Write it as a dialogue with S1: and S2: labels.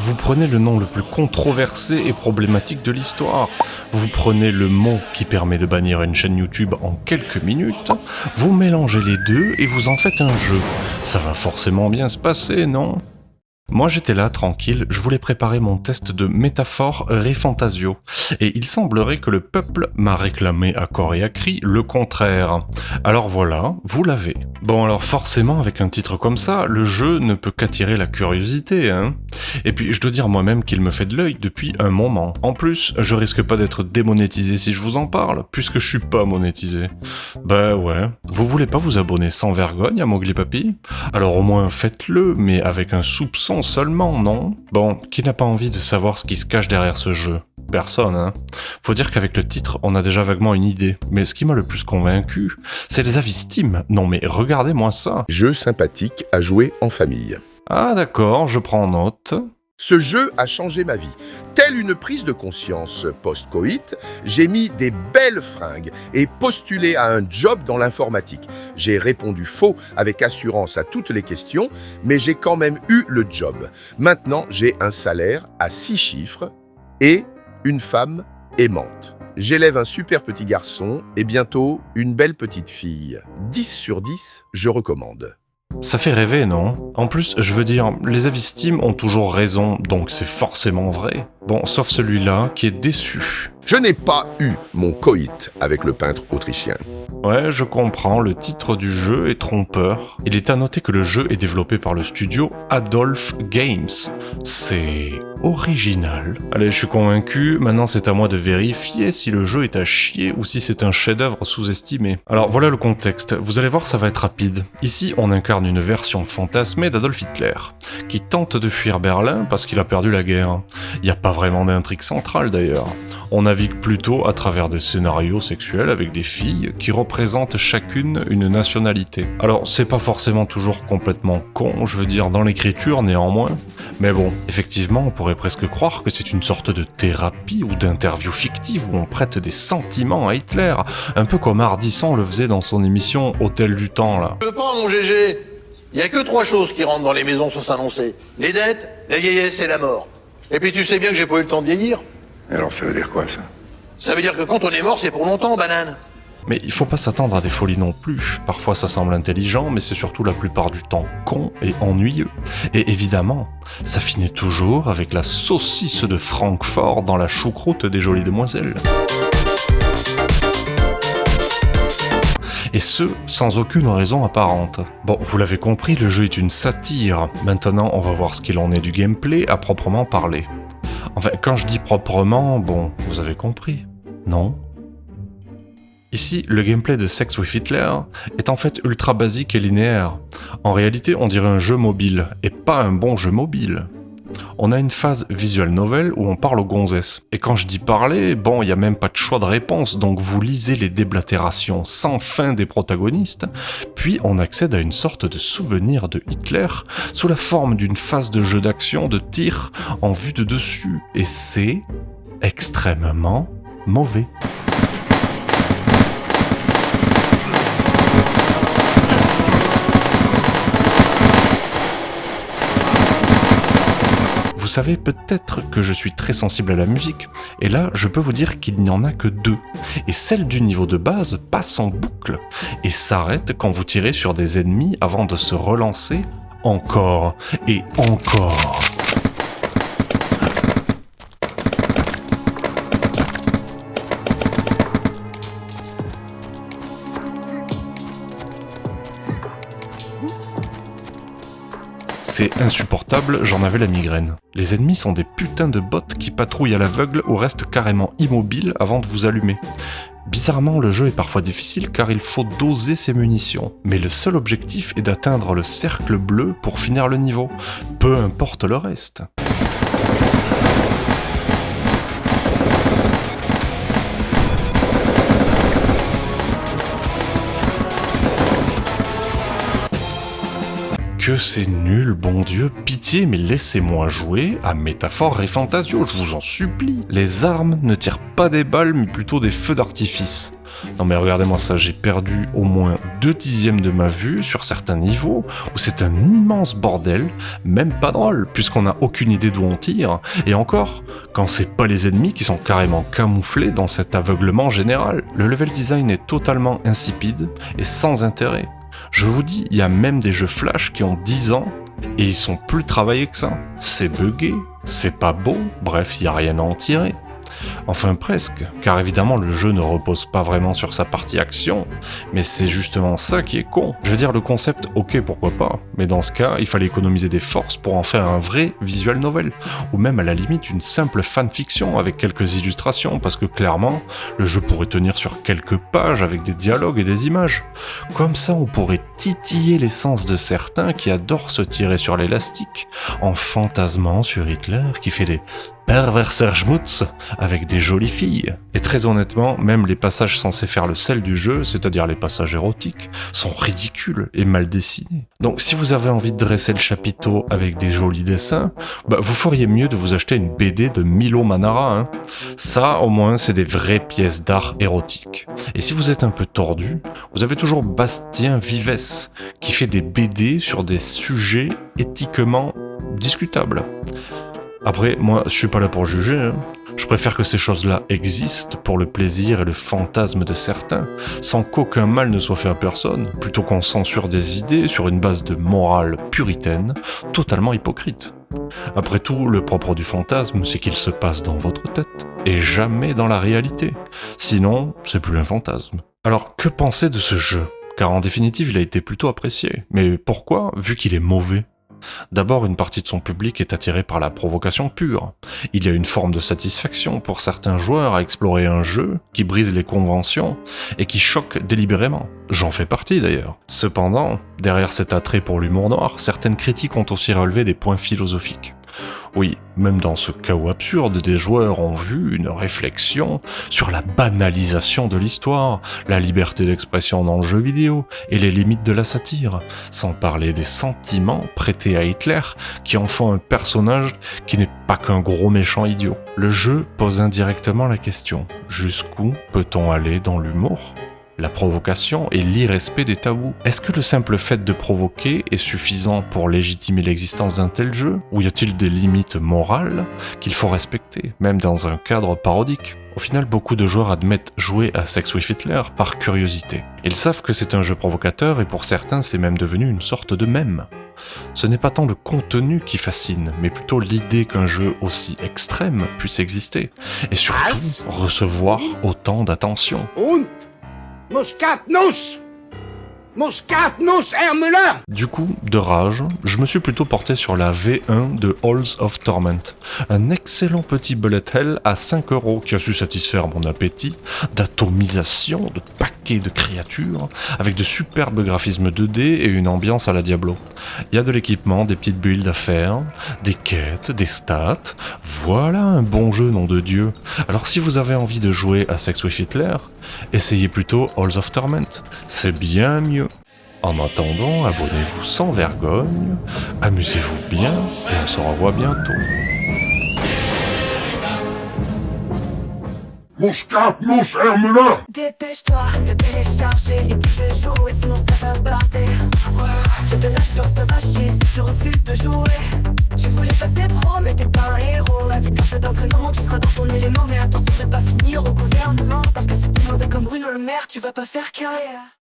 S1: Vous prenez le nom le plus controversé et problématique de l'histoire. Vous prenez le mot qui permet de bannir une chaîne YouTube en quelques minutes. Vous mélangez les deux et vous en faites un jeu. Ça va forcément bien se passer, non ? Moi j'étais là, tranquille, je voulais préparer mon test de métaphore Refantasio, et il semblerait que le peuple m'a réclamé à corps et à cri le contraire. Alors voilà, vous l'avez. Bon alors forcément avec un titre comme ça, le jeu ne peut qu'attirer la curiosité, hein. Et puis je dois dire moi-même qu'il me fait de l'œil depuis un moment. En plus, je risque pas d'être démonétisé si je vous en parle, puisque je suis pas monétisé. Bah ouais, vous voulez pas vous abonner sans vergogne à Mowgli Papy ? Alors au moins faites-le, mais avec un soupçon seulement, non ? Bon, qui n'a pas envie de savoir ce qui se cache derrière ce jeu ? Personne, hein. Faut dire qu'avec le titre, on a déjà vaguement une idée. Mais ce qui m'a le plus convaincu, c'est les avis Steam. Non mais regardez-moi ça.
S2: Jeu sympathique à jouer en famille.
S1: Ah d'accord, je prends note.
S2: Ce jeu a changé ma vie. Telle une prise de conscience post-coït, j'ai mis des belles fringues et postulé à un job dans l'informatique. J'ai répondu faux avec assurance à toutes les questions, mais j'ai quand même eu le job. Maintenant, j'ai un salaire à 6 chiffres et une femme aimante. J'élève un super petit garçon et bientôt une belle petite fille. 10 sur 10, je recommande.
S1: Ça fait rêver, non ? En plus, je veux dire, les avis Steam ont toujours raison, donc c'est forcément vrai. Bon, sauf celui-là, qui est déçu.
S2: Je n'ai pas eu mon coït avec le peintre autrichien.
S1: Ouais, je comprends, le titre du jeu est trompeur. Il est à noter que le jeu est développé par le studio Adolph Games. C'est original. Allez, je suis convaincu, maintenant c'est à moi de vérifier si le jeu est à chier ou si c'est un chef-d'œuvre sous-estimé. Alors voilà le contexte, vous allez voir ça va être rapide. Ici, on incarne une version fantasmée d'Adolf Hitler, qui tente de fuir Berlin parce qu'il a perdu la guerre. Il n'y a pas vraiment d'intrigue centrale d'ailleurs. On navigue plutôt à travers des scénarios sexuels avec des filles qui représentent chacune une nationalité. Alors, c'est pas forcément toujours complètement con, je veux dire dans l'écriture néanmoins, mais bon, effectivement, on pourrait presque croire que c'est une sorte de thérapie ou d'interview fictive où on prête des sentiments à Hitler, un peu comme Ardisson le faisait dans son émission Hôtel du Temps, là.
S3: Je veux pas, mon GG. Il y a que 3 choses qui rentrent dans les maisons sans s'annoncer. Les dettes, la vieillesse et la mort. Et puis tu sais bien que j'ai pas eu le temps de vieillir.
S4: Et alors ça veut dire quoi, ça ?
S3: Ça veut dire que quand on est mort, c'est pour longtemps, banane.
S1: Mais il faut pas s'attendre à des folies non plus. Parfois ça semble intelligent, mais c'est surtout la plupart du temps con et ennuyeux. Et évidemment, ça finit toujours avec la saucisse de Francfort dans la choucroute des jolies demoiselles. Et ce, sans aucune raison apparente. Bon, vous l'avez compris, le jeu est une satire. Maintenant, on va voir ce qu'il en est du gameplay à proprement parler. Enfin, quand je dis proprement, bon, vous avez compris, non ? Ici, le gameplay de Sex with Hitler est en fait ultra basique et linéaire. En réalité, on dirait un jeu mobile, et pas un bon jeu mobile. On a une phase visual novel où on parle aux gonzesses. Et quand je dis parler, bon, il n'y a même pas de choix de réponse, donc vous lisez les déblatérations sans fin des protagonistes, puis on accède à une sorte de souvenir de Hitler sous la forme d'une phase de jeu d'action de tir en vue de dessus. Et c'est extrêmement mauvais. Vous savez peut-être que je suis très sensible à la musique, et là je peux vous dire qu'il n'y en a que 2, et celle du niveau de base passe en boucle, et s'arrête quand vous tirez sur des ennemis avant de se relancer encore et encore. C'est insupportable, j'en avais la migraine. Les ennemis sont des putains de bots qui patrouillent à l'aveugle ou restent carrément immobiles avant de vous allumer. Bizarrement, le jeu est parfois difficile car il faut doser ses munitions. Mais le seul objectif est d'atteindre le cercle bleu pour finir le niveau, peu importe le reste. que c'est nul, bon Dieu, pitié, mais laissez-moi jouer à Métaphore et Fantasio, je vous en supplie. Les armes ne tirent pas des balles, mais plutôt des feux d'artifice. Non mais regardez-moi ça, j'ai perdu au moins 2/10 de ma vue sur certains niveaux, où c'est un immense bordel, même pas drôle, puisqu'on n'a aucune idée d'où on tire, et encore, quand c'est pas les ennemis qui sont carrément camouflés dans cet aveuglement général. Le level design est totalement insipide et sans intérêt. Je vous dis, il y a même des jeux Flash qui ont 10 ans, et ils sont plus travaillés que ça. C'est buggé, c'est pas beau, bref, il y a rien à en tirer. Enfin presque, car évidemment le jeu ne repose pas vraiment sur sa partie action, mais c'est justement ça qui est con. Je veux dire, le concept, ok, pourquoi pas, mais dans ce cas, il fallait économiser des forces pour en faire un vrai visual novel, ou même à la limite une simple fanfiction avec quelques illustrations, parce que clairement, le jeu pourrait tenir sur quelques pages avec des dialogues et des images. Comme ça, on pourrait titiller l'essence de certains qui adorent se tirer sur l'élastique, en fantasmant sur Hitler qui fait des perverser schmutz avec des jolies filles. Et très honnêtement, même les passages censés faire le sel du jeu, c'est-à-dire les passages érotiques, sont ridicules et mal dessinés. Donc si vous avez envie de dresser le chapiteau avec des jolis dessins, vous feriez mieux de vous acheter une BD de Milo Manara, hein. Ça, au moins, c'est des vraies pièces d'art érotiques. Et si vous êtes un peu tordu, vous avez toujours Bastien Vives, qui fait des BD sur des sujets éthiquement discutables. Après, moi, je suis pas là pour juger, hein. Je préfère que ces choses-là existent pour le plaisir et le fantasme de certains, sans qu'aucun mal ne soit fait à personne, plutôt qu'on censure des idées sur une base de morale puritaine, totalement hypocrite. Après tout, le propre du fantasme, c'est qu'il se passe dans votre tête, et jamais dans la réalité. Sinon, c'est plus un fantasme. Alors, que penser de ce jeu ? Car en définitive, il a été plutôt apprécié. Mais pourquoi, vu qu'il est mauvais ? D'abord, une partie de son public est attirée par la provocation pure. Il y a une forme de satisfaction pour certains joueurs à explorer un jeu qui brise les conventions et qui choque délibérément. J'en fais partie d'ailleurs. Cependant, derrière cet attrait pour l'humour noir, certaines critiques ont aussi relevé des points philosophiques. Oui, même dans ce chaos absurde, des joueurs ont vu une réflexion sur la banalisation de l'histoire, la liberté d'expression dans le jeu vidéo et les limites de la satire, sans parler des sentiments prêtés à Hitler qui en font un personnage qui n'est pas qu'un gros méchant idiot. Le jeu pose indirectement la question, jusqu'où peut-on aller dans l'humour ? La provocation et l'irrespect des tabous. Est-ce que le simple fait de provoquer est suffisant pour légitimer l'existence d'un tel jeu ? Ou y a-t-il des limites morales qu'il faut respecter, même dans un cadre parodique ? Au final, beaucoup de joueurs admettent jouer à Sex with Hitler par curiosité. Ils savent que c'est un jeu provocateur et pour certains, c'est même devenu une sorte de mème. Ce n'est pas tant le contenu qui fascine, mais plutôt l'idée qu'un jeu aussi extrême puisse exister, et surtout recevoir autant d'attention.
S5: Muskatnuss! Muskatnuss, Hermelin!
S1: Du coup, de rage, je me suis plutôt porté sur la V1 de Halls of Torment, un excellent petit bullet hell à 5€ qui a su satisfaire mon appétit d'atomisation, de paquets de créatures, avec de superbes graphismes 2D et une ambiance à la Diablo. Il y a de l'équipement, des petites builds à faire, des quêtes, des stats, voilà un bon jeu, nom de Dieu. Alors si vous avez envie de jouer à Sex with Hitler, essayez plutôt Halls of Torment, c'est bien mieux. En attendant, abonnez-vous sans vergogne, amusez-vous bien et on se revoit bientôt.
S5: Muskatnuss, Hermelin!
S6: Dépêche-toi de télécharger et puis de jouer, sinon ça va barder. J'ai de la chance, ça va chier si tu refuses de jouer. Tu voulais passer pro, mais t'es pas un héros. Avec un peu d'entraînement, tu seras dans ton élément. Mais attention de pas finir au gouvernement, parce que si t'es mauvais comme Bruno Le Maire, tu vas pas faire carrière.